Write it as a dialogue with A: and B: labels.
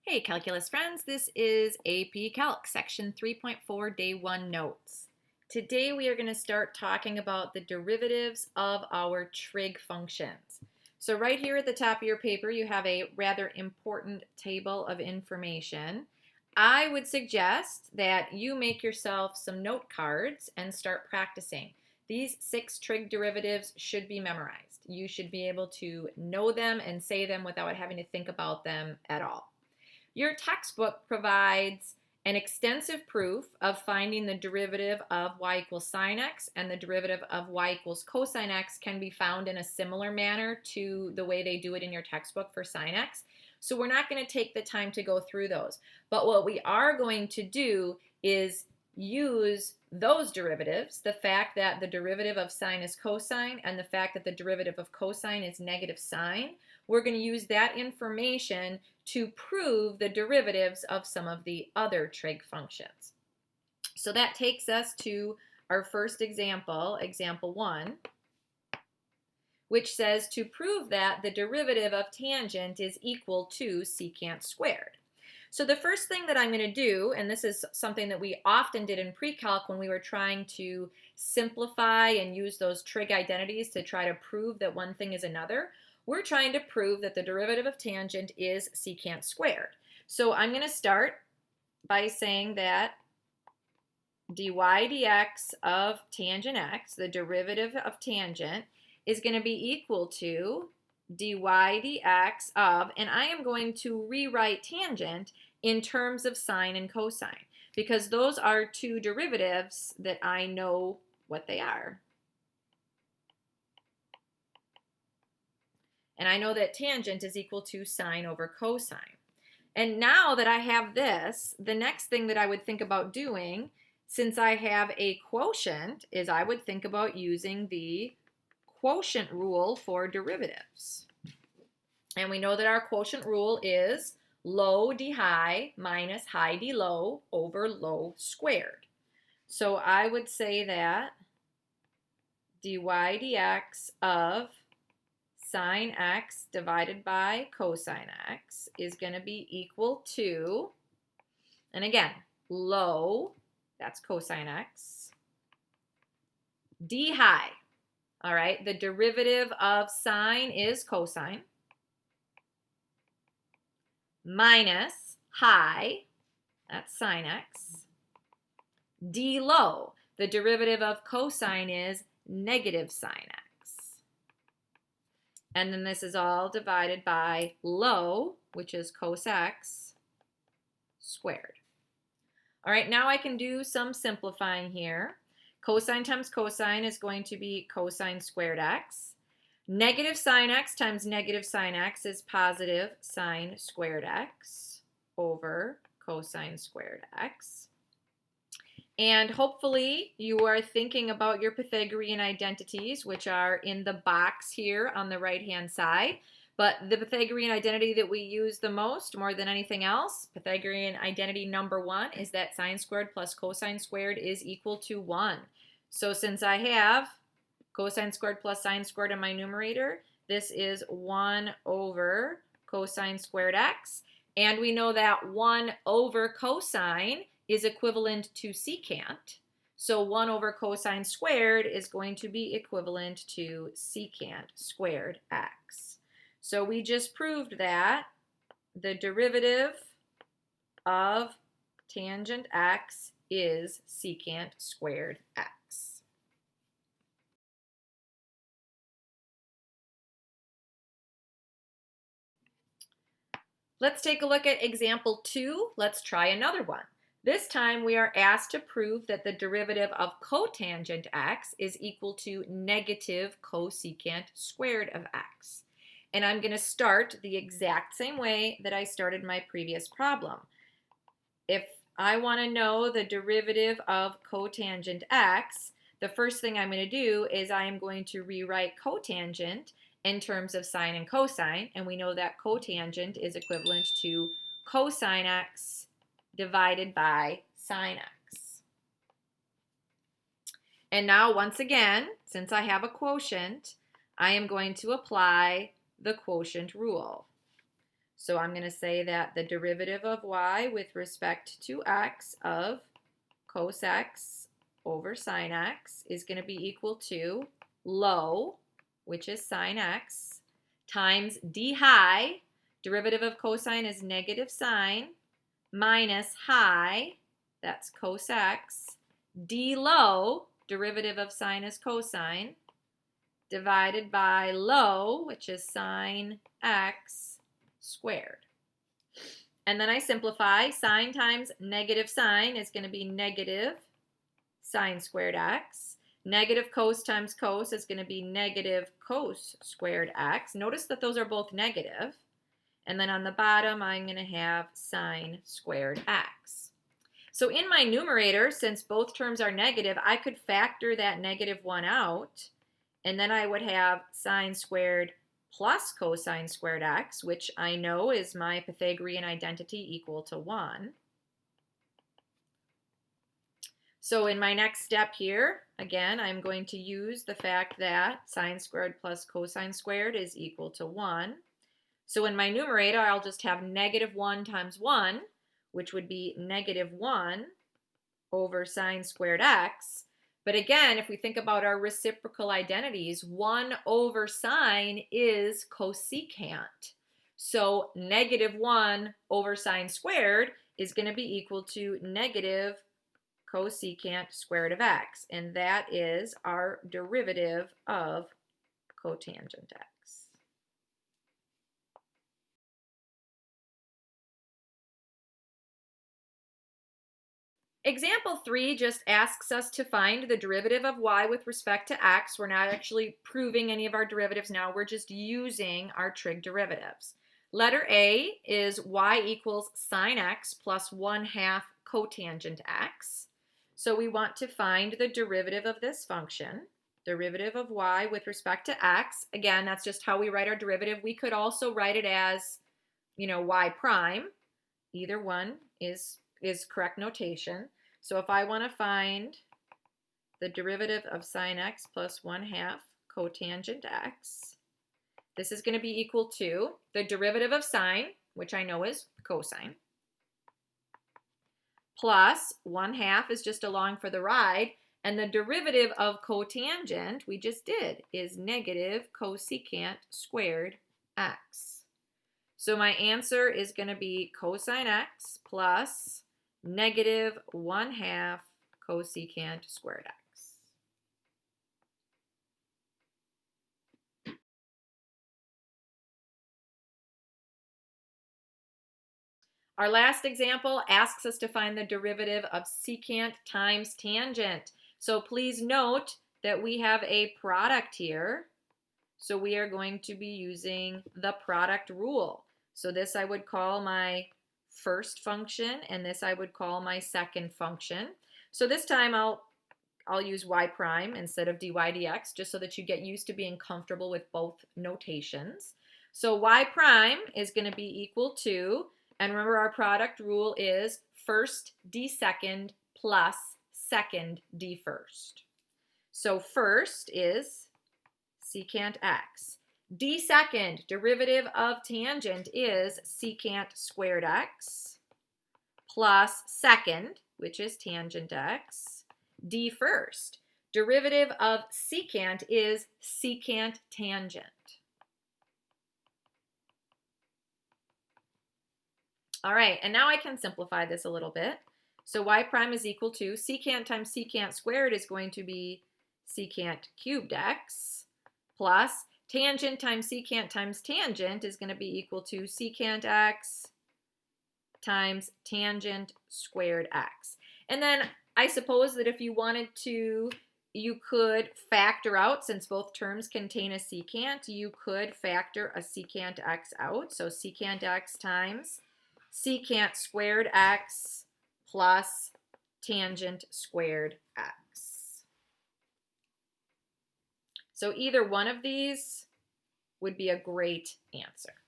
A: Hey calculus friends, this is AP Calc section 3.4 day 1 notes. Today we are going to start talking about the derivatives of our trig functions. So right here at the top of your paper you have a rather important table of information. I would suggest that you make yourself some note cards and start practicing. These 6 trig derivatives should be memorized. You should be able to know them and say them without having to think about them at all. Your textbook provides an extensive proof of finding the derivative of y equals sine x, and the derivative of y equals cosine x can be found in a similar manner to the way they do it in your textbook for sine x. So we're not going to take the time to go through those. But what we are going to do is use those derivatives, the fact that the derivative of sine is cosine and the fact that the derivative of cosine is negative sine. We're going to use that information to prove the derivatives of some of the other trig functions. So that takes us to our first example, example 1, which says to prove that the derivative of tangent is equal to secant squared. So the first thing that I'm going to do, and this is something that we often did in pre-calc when we were trying to simplify and use those trig identities to try to prove that one thing is another, we're trying to prove that the derivative of tangent is secant squared. So I'm going to start by saying that dy dx of tangent x, the derivative of tangent, is going to be equal to dy dx of, and I am going to rewrite tangent in terms of sine and cosine, because those are two derivatives that I know what they are. And I know that tangent is equal to sine over cosine. And now that I have this, the next thing that I would think about doing, since I have a quotient, is I would think about using the quotient rule for derivatives. And we know that our quotient rule is low d high minus high d low over low squared. So I would say that dy dx of sine x divided by cosine x is going to be equal to, and again, low, that's cosine x, d high. All right, the derivative of sine is cosine, minus high, that's sine x, d low, the derivative of cosine is negative sine x. And then this is all divided by low, which is cos x squared. All right, now I can do some simplifying here. Cosine times cosine is going to be cosine squared x. Negative sine x times negative sine x is positive sine squared x over cosine squared x. And hopefully you are thinking about your Pythagorean identities, which are in the box here on the right-hand side. But the Pythagorean identity that we use the most, more than anything else, Pythagorean identity number 1, is that sine squared plus cosine squared is equal to 1. So since I have cosine squared plus sine squared in my numerator, this is 1 over cosine squared x. And we know that 1 over cosine is equivalent to secant. So 1 over cosine squared is going to be equivalent to secant squared x. So we just proved that the derivative of tangent x is secant squared x. Let's take a look at example 2. Let's try another one. This time we are asked to prove that the derivative of cotangent x is equal to negative cosecant squared of x. And I'm going to start the exact same way that I started my previous problem. If I want to know the derivative of cotangent x, the first thing I'm going to do is I am going to rewrite cotangent in terms of sine and cosine, and we know that cotangent is equivalent to cosine x divided by sine x. And now once again, since I have a quotient, I am going to apply the quotient rule. So I'm going to say that the derivative of y with respect to x of cos x over sine x is going to be equal to low, which is sine x, times d high, derivative of cosine is negative sine, minus high, that's cos x, d low, derivative of sine is cosine, divided by low, which is sine x squared. And then I simplify. Sine times negative sine is going to be negative sine squared x. Negative cos times cos is going to be negative cos squared x. Notice that those are both negative. And then on the bottom, I'm going to have sine squared x. So in my numerator, since both terms are negative, I could factor that negative 1 out. And then I would have sine squared plus cosine squared x, which I know is my Pythagorean identity equal to 1. So in my next step here, again, I'm going to use the fact that sine squared plus cosine squared is equal to 1. So in my numerator, I'll just have negative 1 times 1, which would be negative 1 over sine squared x. But again, if we think about our reciprocal identities, 1 over sine is cosecant. So negative 1 over sine squared is going to be equal to negative cosecant squared of x. And that is our derivative of cotangent x. Example 3 just asks us to find the derivative of y with respect to x. We're not actually proving any of our derivatives now. We're just using our trig derivatives. Letter A is y equals sine x plus 1/2 cotangent x. So we want to find the derivative of this function, derivative of y with respect to x. Again, that's just how we write our derivative. We could also write it as, y prime. Either one is correct notation. So if I want to find the derivative of sine x plus 1/2 cotangent x, this is going to be equal to the derivative of sine, which I know is cosine, plus 1/2 is just along for the ride, and the derivative of cotangent, we just did, is negative cosecant squared x. So my answer is going to be cosine x plus negative 1/2 cosecant squared x. Our last example asks us to find the derivative of secant times tangent. So please note that we have a product here. So we are going to be using the product rule. So this I would call my first function, and this I would call my second function. So this time I'll use y prime instead of dy dx, just so that you get used to being comfortable with both notations. So y prime is going to be equal to, and remember our product rule is first d second plus second d first. So first is secant x. D second, derivative of tangent, is secant squared x plus second, which is tangent x. D first, derivative of secant is secant tangent. All right, and now I can simplify this a little bit. So y prime is equal to secant times secant squared is going to be secant cubed x plus tangent times tangent is going to be equal to secant x times tangent squared x. And then I suppose that if you wanted to, you could factor out, since both terms contain a secant, you could factor a secant x out. So secant x times secant squared x plus tangent squared x. So either one of these would be a great answer.